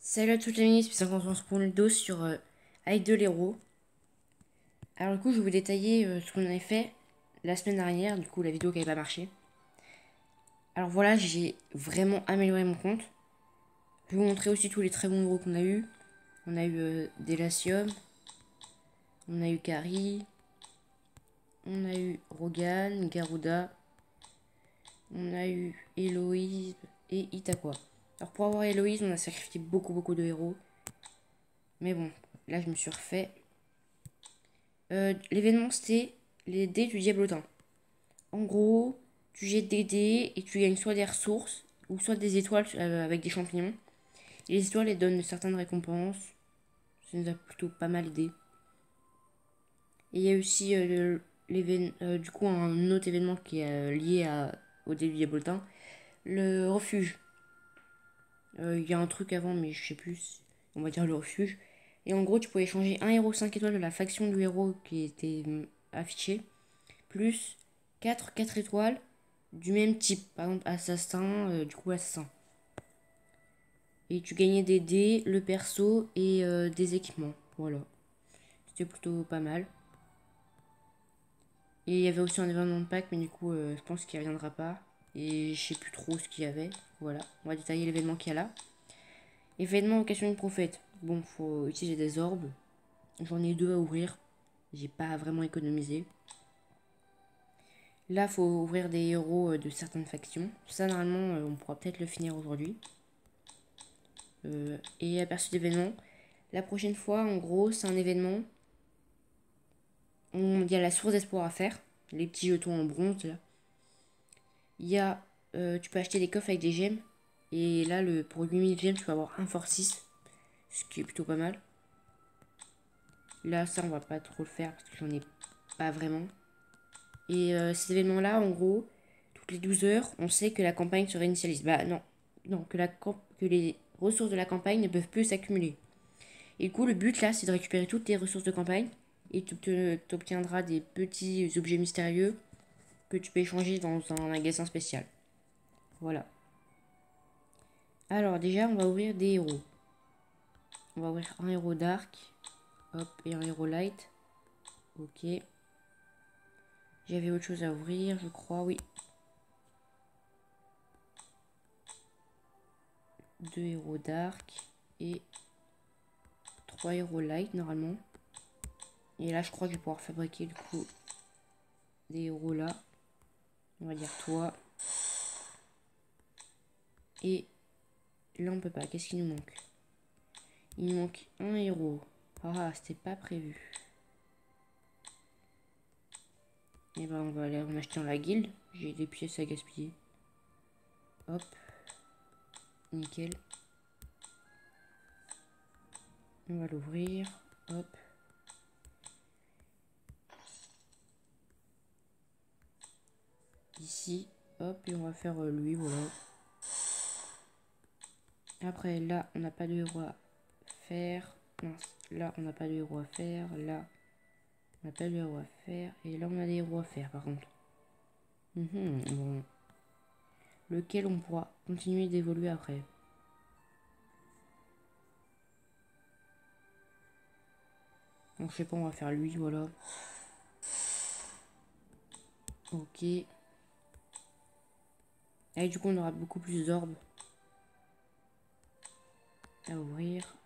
Salut à toutes les amis, c'est 50 pour le dos sur Idle Hero. Alors du coup je vais vous détailler ce qu'on avait fait la semaine dernière, du coup la vidéo qui n'avait pas marché. Alors voilà, j'ai vraiment amélioré mon compte. Je vais vous montrer aussi tous les très bons héros qu'on a eu. On a eu Delacium, on a eu Kari, on a eu Rogan, Garuda, on a eu Héloïse et Itakwa. Alors pour avoir Héloïse, on a sacrifié beaucoup de héros. Mais bon, là je me suis refait. L'événement c'était les dés du diablotin. En gros, tu jettes des dés et tu gagnes soit des ressources ou soit des étoiles avec des champignons. Et les étoiles elles donnent certaines récompenses. Ça nous a plutôt pas mal aidé. Et il y a aussi du coup un autre événement qui est lié au dé du diablotin, le refuge. Il y a un truc avant mais je sais plus. On va dire le refuge. Et en gros, tu pouvais échanger un héros 5 étoiles de la faction du héros qui était affiché, plus 4 étoiles du même type. Par exemple, assassin, du coup, assassin. Et tu gagnais des dés, le perso et des équipements. Voilà. C'était plutôt pas mal. Et il y avait aussi un événement de pack, mais du coup, je pense qu'il reviendra pas. Et je sais plus trop ce qu'il y avait. Voilà, on va détailler l'événement qu'il y a là. Événement occasion du prophète. Bon, faut utiliser des orbes. J'en ai 2 à ouvrir. J'ai pas vraiment économisé. Là, faut ouvrir des héros de certaines factions. Ça, normalement, on pourra peut-être le finir aujourd'hui. Et aperçu d'événement. La prochaine fois, en gros, c'est un événement. Il y a la source d'espoir à faire. Les petits jetons en bronze, là. Il y a... tu peux acheter des coffres avec des gemmes. Et là, pour 8000 gemmes, tu peux avoir un fort 6. Ce qui est plutôt pas mal. Là, ça, on va pas trop le faire parce que j'en ai pas vraiment. Et cet événement-là, en gros, toutes les 12 heures, on sait que la campagne se réinitialise. Bah non, non, que les ressources de la campagne ne peuvent plus s'accumuler. Et du coup, le but là, c'est de récupérer toutes tes ressources de campagne. Et tu obtiendras des petits objets mystérieux que tu peux échanger dans un magasin spécial. Voilà. Alors déjà, on va ouvrir des héros. On va ouvrir un héros dark. Hop, et un héros light. Ok. J'avais autre chose à ouvrir, je crois, oui. 2 héros dark et 3 héros light normalement. Et là, je crois que je vais pouvoir fabriquer du coup des héros là. On va dire toi. Et là, on peut pas. Qu'est-ce qu'il nous manque? Il nous manque un héros. Ah, c'était pas prévu. Et ben, on va aller en acheter dans la guilde. J'ai des pièces à gaspiller. Hop. Nickel. On va l'ouvrir. Hop. Ici. Hop. Et on va faire lui. Voilà. Après, là, on n'a pas de héros à faire. Mince. Là, on n'a pas de héros à faire. Là, on n'a pas de héros à faire. Et là, on a des héros à faire, par contre. Bon. Lequel on pourra continuer d'évoluer après. Donc, je sais pas, on va faire lui, voilà. Ok. Et du coup, on aura beaucoup plus d'orbes à ouvrir.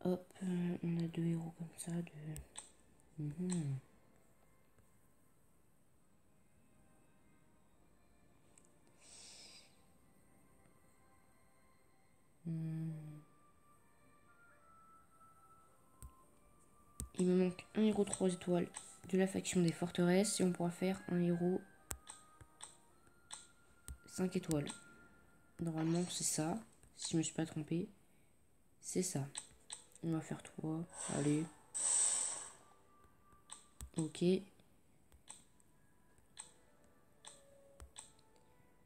Hop, on a 2 héros comme ça. Mhm. Hmm. Il me manque un héros 3 étoiles de la faction des forteresses et on pourra faire un héros 5 étoiles. Normalement, c'est ça. Si je me suis pas trompé, c'est ça. On va faire 3. Allez. Ok. Et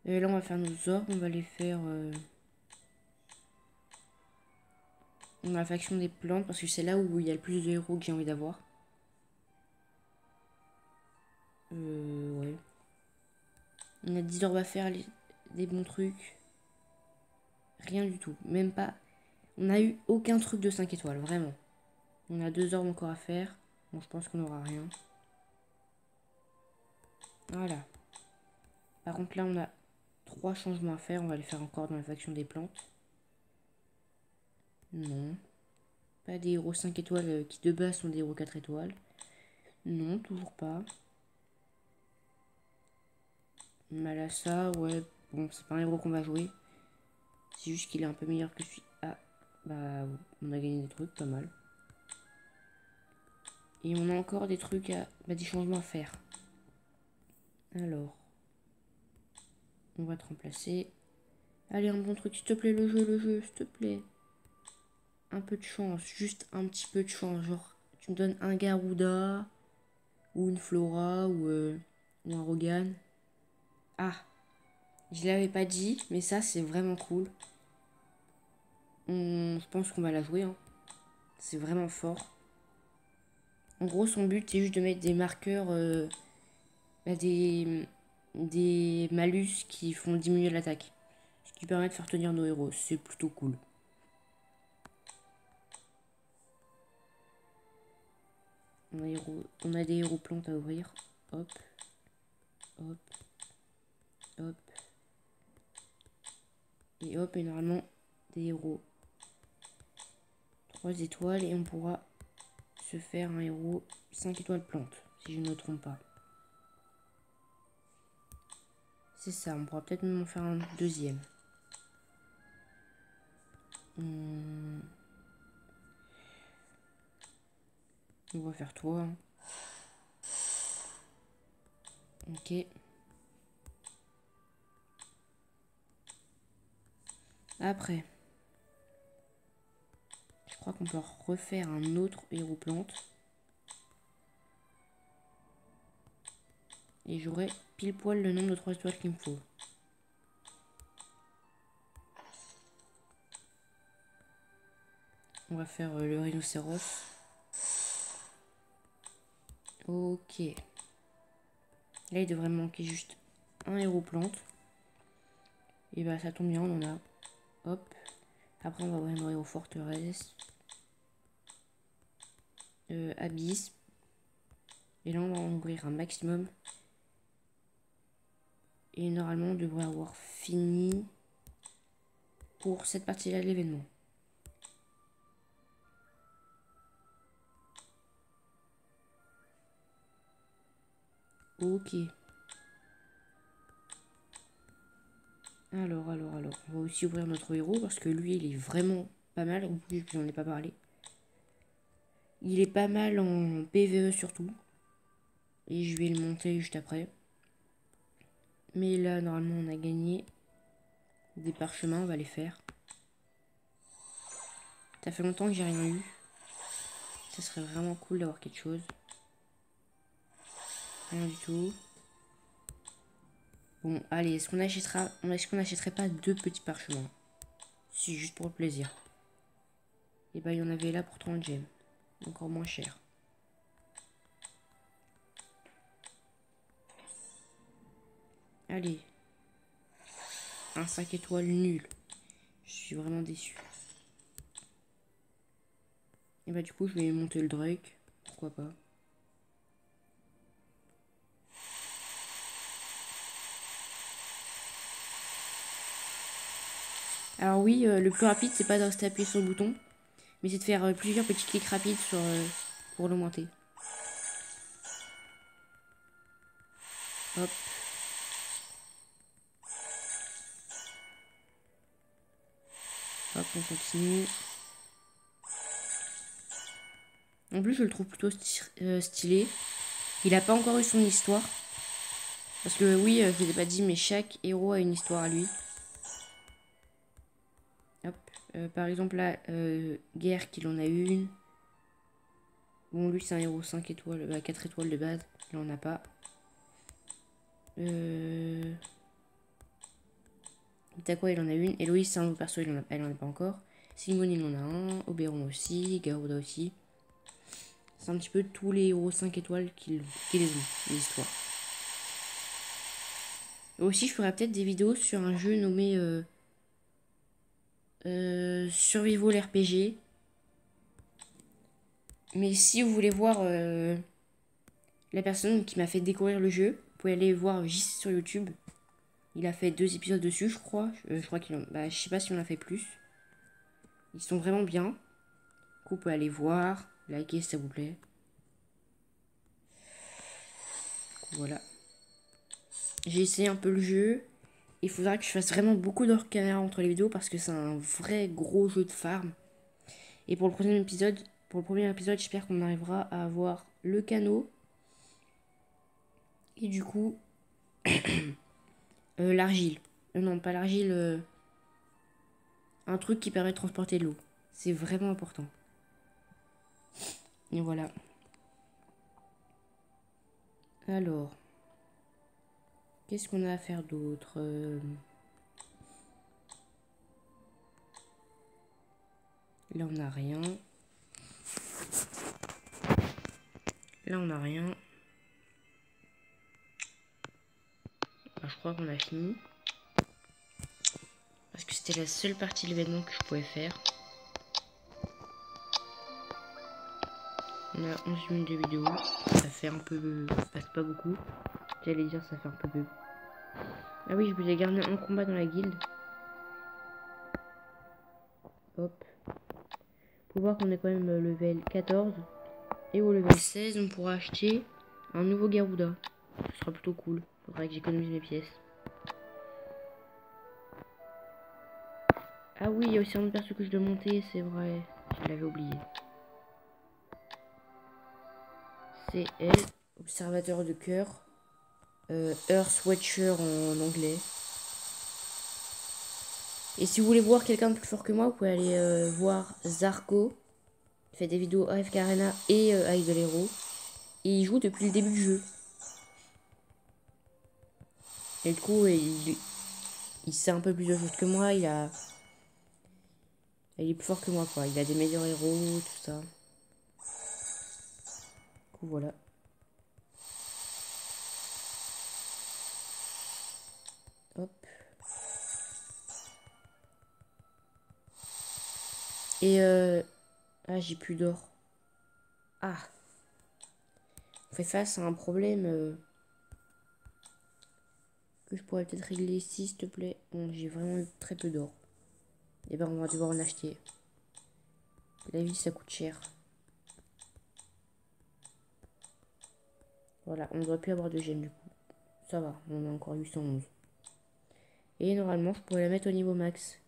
là, on va faire nos orbes. On va les faire dans la faction des plantes parce que c'est là où il y a le plus de héros que j'ai envie d'avoir. Ouais. On a 10 heures à faire des bons trucs. Rien du tout. Même pas. On n'a eu aucun truc de 5 étoiles, vraiment. On a 2 ordres encore à faire. Bon, je pense qu'on n'aura rien. Voilà. Par contre, là, on a 3 changements à faire. On va les faire encore dans la faction des plantes. Non. Pas des héros 5 étoiles qui de base sont des héros 4 étoiles. Non, toujours pas. Malassa, ouais. Bon, c'est pas un héros qu'on va jouer. C'est juste qu'il est un peu meilleur que celui. Ah, bah, on a gagné des trucs, pas mal. Et on a encore des trucs à. Bah, des changements à faire. Alors. On va te remplacer. Allez, un bon truc, s'il te plaît, le jeu, s'il te plaît. Un peu de chance, juste un petit peu de chance. Genre, tu me donnes un Garuda, ou une Flora, ou un Rogan. Ah, je l'avais pas dit, mais ça, c'est vraiment cool. Je pense qu'on va la jouer, hein. C'est vraiment fort. En gros, son but, c'est juste de mettre des marqueurs, bah, des malus qui font diminuer l'attaque. Ce qui permet de faire tenir nos héros. C'est plutôt cool. On a des héros plantes à ouvrir. Hop. Hop. Hop. Et hop. Et normalement, des héros 3 étoiles. Et on pourra se faire un héros 5 étoiles plante. Si je ne me trompe pas. C'est ça. On pourra peut-être même en faire un deuxième. On va faire toi. Hein. Ok. Après. Je crois qu'on peut refaire un autre héros plante. Et j'aurai pile poil le nombre de 3 étoiles qu'il me faut. On va faire le rhinocéros. Ok. Là, il devrait me manquer juste un héros plante. Et bah, ça tombe bien, on en a. Hop. Après, on va ouvrir nos héros forteresse. Abyss. Et là, on va en ouvrir un maximum. Et normalement, on devrait avoir fini pour cette partie-là de l'événement. Ok. Alors. On va aussi ouvrir notre héros parce que lui, il est vraiment pas mal. En plus, je n'en ai pas parlé. Il est pas mal en PvE surtout. Et je vais le monter juste après. Mais là, normalement, on a gagné des parchemins. On va les faire. Ça fait longtemps que j'ai rien eu. Ça serait vraiment cool d'avoir quelque chose. Rien du tout. Bon, allez, est-ce qu'on achèterait pas 2 petits parchemins? Si, juste pour le plaisir. Et bah, il y en avait là pour 30 gemmes. Encore moins cher. Allez. Un 5 étoiles nul. Je suis vraiment déçu. Et bah, du coup, je vais monter le Drake. Pourquoi pas. Alors oui, le plus rapide, c'est pas de rester appuyé sur le bouton, mais c'est de faire plusieurs petits clics rapides pour l'augmenter. Hop. Hop, on continue. En plus, je le trouve plutôt stylé. Il a pas encore eu son histoire. Parce que oui, je vous ai pas dit, mais chaque héros a une histoire à lui. Hop. Par exemple, là, Guerre, qu'il en a une. Bon, lui, c'est un héros 5 étoiles, 4 étoiles de base. Il en a pas. Takwa, il en a une. Héloïse, c'est un nouveau perso, elle en a pas encore. Simone, il en a un. Oberon aussi. Garuda aussi. C'est un petit peu tous les héros 5 étoiles qui les ont, l'histoire. Aussi, je ferai peut-être des vidéos sur un jeu nommé Survival RPG. Mais si vous voulez voir la personne qui m'a fait découvrir le jeu, vous pouvez aller voir JC sur YouTube. Il a fait 2 épisodes dessus, je crois. Je crois qu'il en... Bah, je sais pas si on a fait plus. Ils sont vraiment bien. Du coup, vous pouvez aller voir, liker si ça vous plaît. Voilà. J'ai essayé un peu le jeu. Il faudra que je fasse vraiment beaucoup d'heures caméra entre les vidéos parce que c'est un vrai gros jeu de farm. Et pour le premier épisode, j'espère qu'on arrivera à avoir le canot. Et du coup, l'argile. Non, pas l'argile. Un truc qui permet de transporter de l'eau. C'est vraiment important. Et voilà. Alors. Qu'est-ce qu'on a à faire d'autre Là, on n'a rien. Là, on n'a rien. Je crois qu'on a fini. Parce que c'était la seule partie de l'événement que je pouvais faire. On a 11 minutes de vidéo. Ça fait un peu... Ça passe pas beaucoup. J'allais dire ça fait un peu... Ah oui, je voulais garder un combat dans la guilde. Hop. Faut voir qu'on est quand même level 14. Et au level 16, on pourra acheter un nouveau Garuda. Ce sera plutôt cool. Faudrait que j'économise mes pièces. Ah oui, il y a aussi un autre perso que je dois monter, c'est vrai. Je l'avais oublié. C'est elle, observateur de cœur. Earth Watcher en anglais. Et si vous voulez voir quelqu'un de plus fort que moi, vous pouvez aller voir Zarko. Il fait des vidéos AFK Arena et Idol Hero. Et il joue depuis le début du jeu. Et du coup, il sait un peu plus de choses que moi. Il est plus fort que moi, quoi. Il a des meilleurs héros, tout ça. Du coup, voilà. Hop. Et ah, j'ai plus d'or. Ah. On fait face à un problème que je pourrais peut-être régler ici, s'il te plaît. Bon, j'ai vraiment très peu d'or. Et ben, on va devoir en acheter. La vie, ça coûte cher. Voilà, on ne devrait plus avoir de gemmes du coup. Ça va, on a encore 811. Et normalement, je pourrais la mettre au niveau max.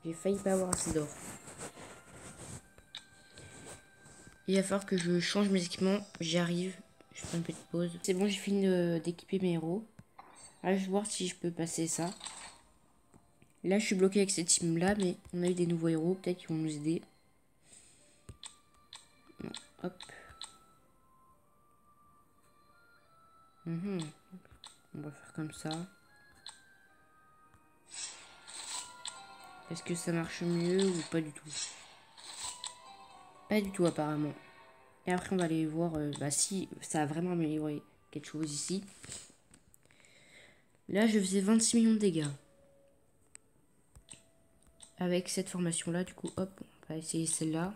J'ai failli pas avoir assez d'or. Il va falloir que je change mes équipements. J'y arrive. Je fais une petite pause. C'est bon, j'ai fini d'équiper mes héros. Là, je vais voir si je peux passer ça. Là, je suis bloqué avec cette team là, mais on a eu des nouveaux héros. Peut-être qu'ils vont nous aider. Non, hop. On va faire comme ça. Est-ce que ça marche mieux ou pas du tout? Pas du tout apparemment. Et après on va aller voir si ça a vraiment amélioré quelque chose ici. Là je faisais 26 millions de dégâts. Avec cette formation là du coup hop on va essayer celle-là.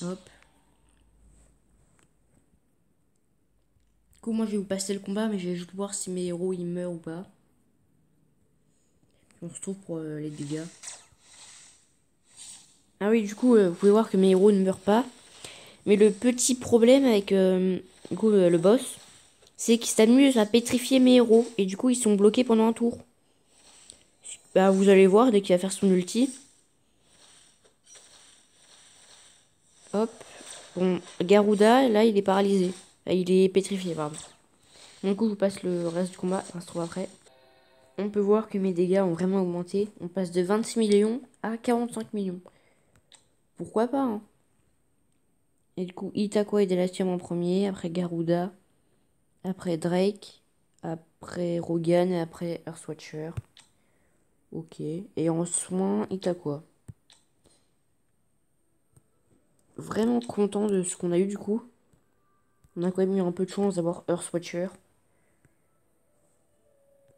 Hop. Du coup moi je vais vous passer le combat mais je vais juste voir si mes héros ils meurent ou pas. On se retrouve pour les dégâts. Ah oui du coup vous pouvez voir que mes héros ne meurent pas. Mais le petit problème avec du coup, le boss, c'est qu'il s'amuse à pétrifier mes héros. Et du coup, ils sont bloqués pendant un tour. Bah, vous allez voir dès qu'il va faire son ulti. Hop. Bon, Garuda, là, il est paralysé. Il est pétrifié, pardon. Du coup, je vous passe le reste du combat. On se retrouve après. On peut voir que mes dégâts ont vraiment augmenté. On passe de 26 millions à 45 millions. Pourquoi pas, hein. Et du coup, Itakoi et Delatium en premier. Après Garuda. Après Drake. Après Rogan. Et après Earthwatcher. Ok. Et en soins, Itakoi. Vraiment content de ce qu'on a eu du coup. On a quand même eu un peu de chance d'avoir Earthwatcher.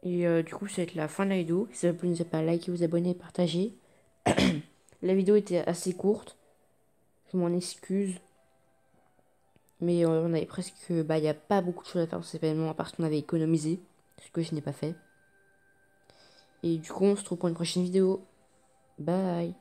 Et du coup, ça va être la fin de la vidéo. Si ça vous plaît, n'hésitez pas à liker, vous abonner, partager. La vidéo était assez courte. Je m'en excuse. Mais on avait presque... Bah, il n'y a pas beaucoup de choses à faire dans cet événement, à part ce qu'on avait économisé. Ce que je n'ai pas fait. Et du coup, on se retrouve pour une prochaine vidéo. Bye.